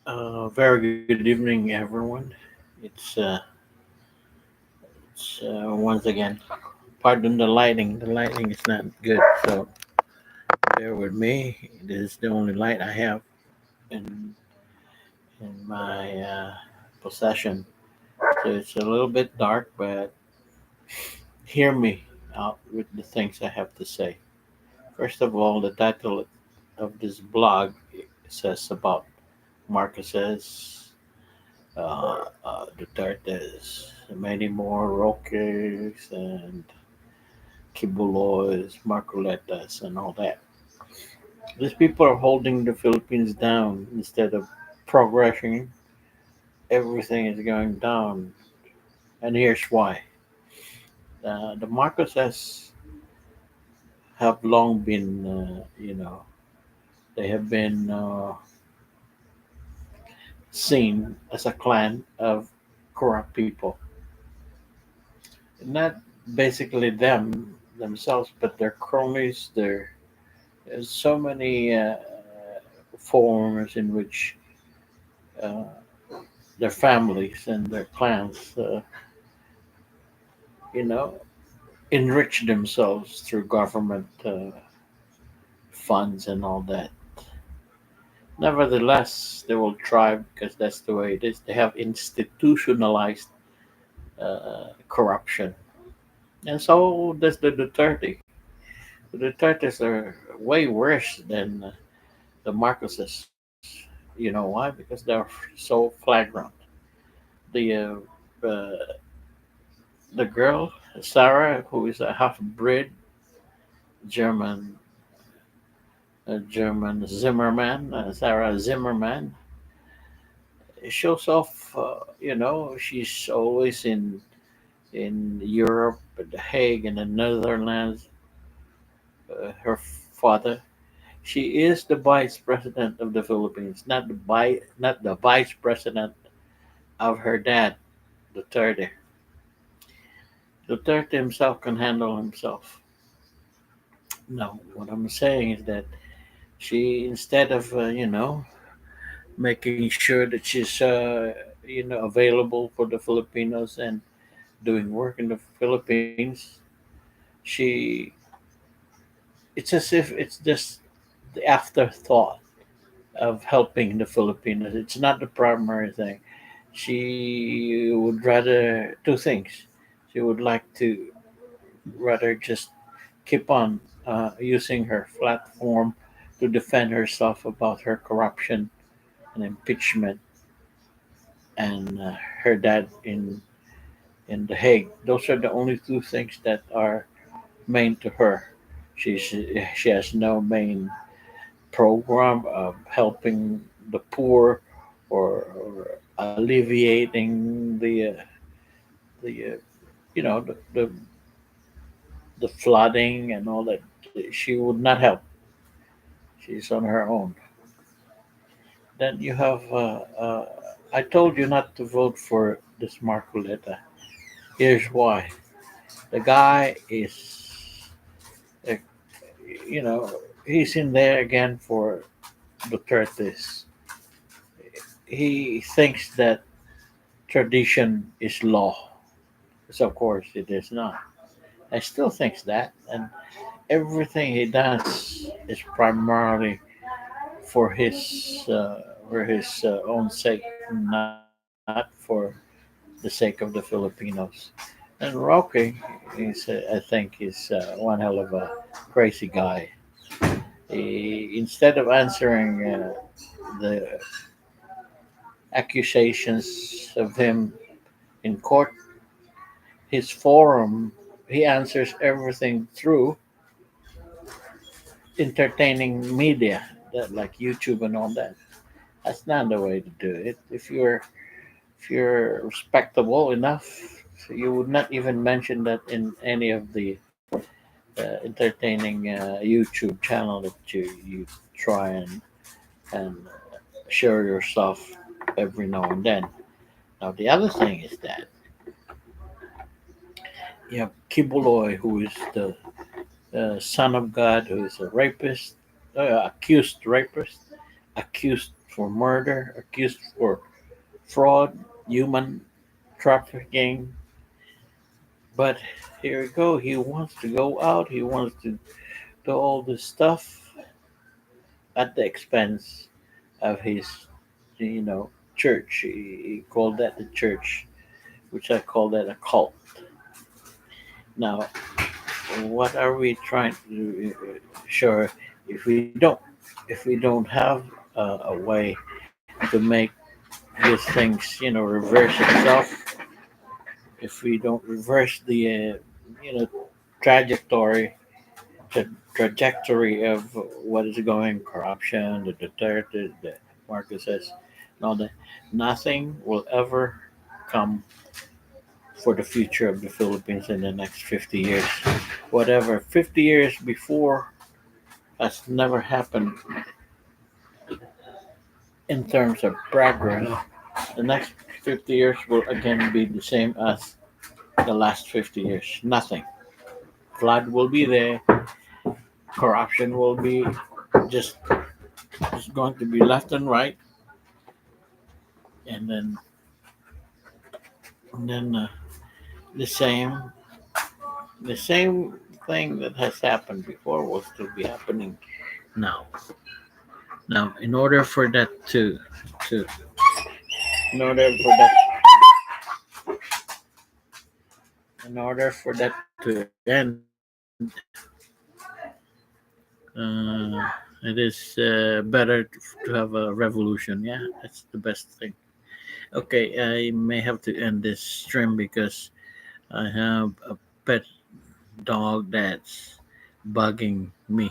Very good evening, everyone. It's uh, it's once again. Pardon the lighting. The lighting is not good, so bear with me. This is the only light I have in in my possession, so it's a little bit dark. But hear me out with the things I have to say. First of all, the title of this blog says about Marcoses, Dutertes, many more roques and quiboloys, marcoletas, and all that. These people are holding the Philippines down instead of progressing. Everything is going down, and here's why. The Marcoses have long been, they have been seen as a clan of corrupt people. Not basically themselves, but their cronies. There's so many forms in which uh, their families and their clans, you know, enrich themselves through government funds and all that. Nevertheless, they will try because that's the way it is. They have institutionalized corruption, and so does the Duterte. The Dutertes are way worse than the Marcoses. You know why? Because they're so flagrant. The uh, uh, the girl Sarah, who is a half-bred German German Zimmerman, Sarah Zimmerman, shows off. She's always in Europe, at The Hague, in the Netherlands. Her father. She is the vice president of the Philippines, not the vice president of her dad, Duterte. Duterte himself can handle himself. No, what I'm saying is that she, instead of making sure that she's available for the Filipinos and doing work in the Philippines, she it's as if it's just the afterthought of helping the Filipinos. It's not the primary thing. She would rather two things. She would like to rather just keep on using her platform to defend herself about her corruption and impeachment and her dad in The Hague. Those are the only two things that are main to her. She's she has no main program of helping the poor or alleviating the the flooding and all that. She would not help. She's on her own. Then you have. I told you not to vote for this Marcoleta. Here's why. The guy is, uh, you know, he's in there again for Dutertes. He thinks that tradition is law. So of course it is not. I still thinks that, and everything he does is primarily for his own sake, not for the sake of the Filipinos. And Roque, I think, is one hell of a crazy guy. Instead of answering the accusations of him in court, his forum, he answers everything through entertaining media, like YouTube and all that. That's not the way to do it. If you're respectable enough, you would not even mention that in any of the entertaining YouTube channel that you try and share yourself every now and then. Now the other thing is that you have Kiboloy, who is the son of God, who is a rapist, accused rapist, accused for murder, accused for fraud, human trafficking. But here we go. He wants to go out. He wants to do all this stuff at the expense of his, you know, church. He called that the church, which I call that a cult. Now, what are we trying to do? Sure, if we don't, if we don't have a way to make these things, reverse itself, if we don't reverse the, trajectory, trajectory of what is going, corruption, the Dutertes, the Marcoses, and all that, nothing will ever come for the future of the Philippines in the next 50 years. Whatever 50 years before has never happened in terms of progress. The next 50 years will again be the same as the last 50 years. Nothing. Flood will be there. Corruption will be just, just going to be left and right, and then the same the same thing that has happened before will still be happening now. Now, to in order for that in order for that to end, it is better to have a revolution. Yeah, that's the best thing. Okay, I may have to end this stream because I have a pet dog that's bugging me.